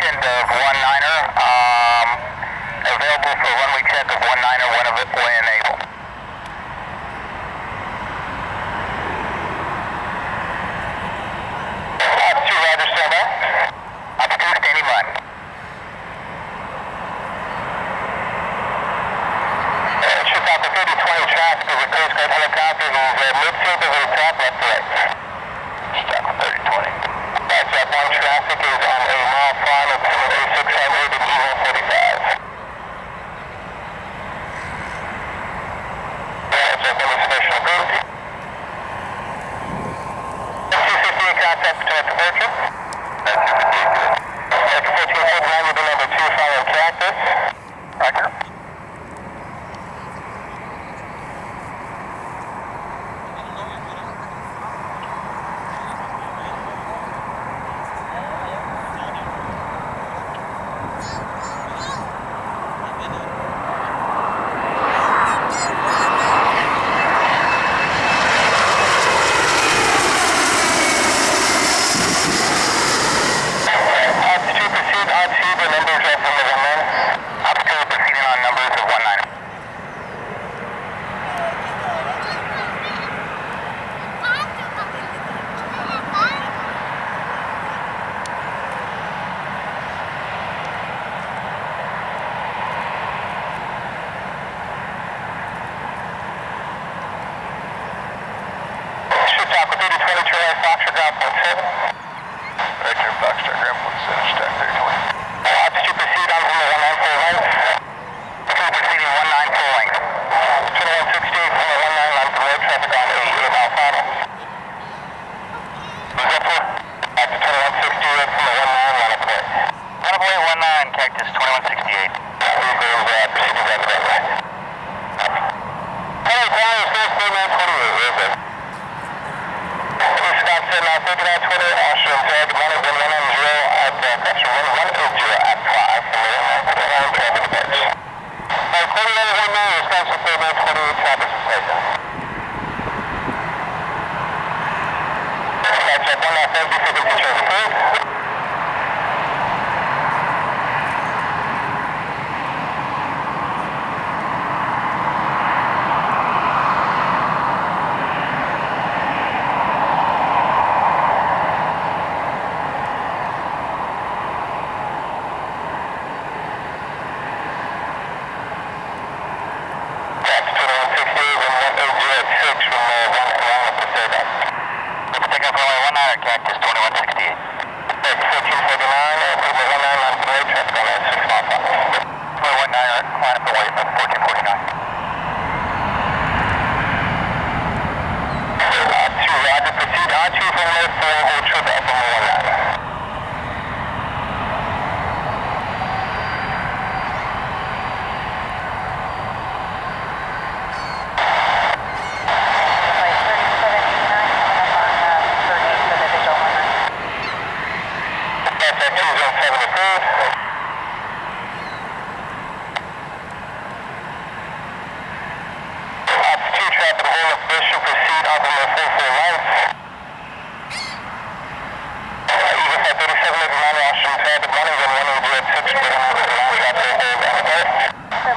descend of 19er, available for runway check of 19er when able. That's 2, Roger, stand by. Up 2, standing by. Chautauqua 3020 traffic is a Coast Guard helicopter who's mid-field over the top, left to right. Chautauqua 3020. That's up on traffic is on a mile final between A600 and E145. That's up on the special group. 258 contact between departure. That's 258. Sector 1449 will be number 2 following cactus. Roger.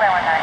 Runway 19.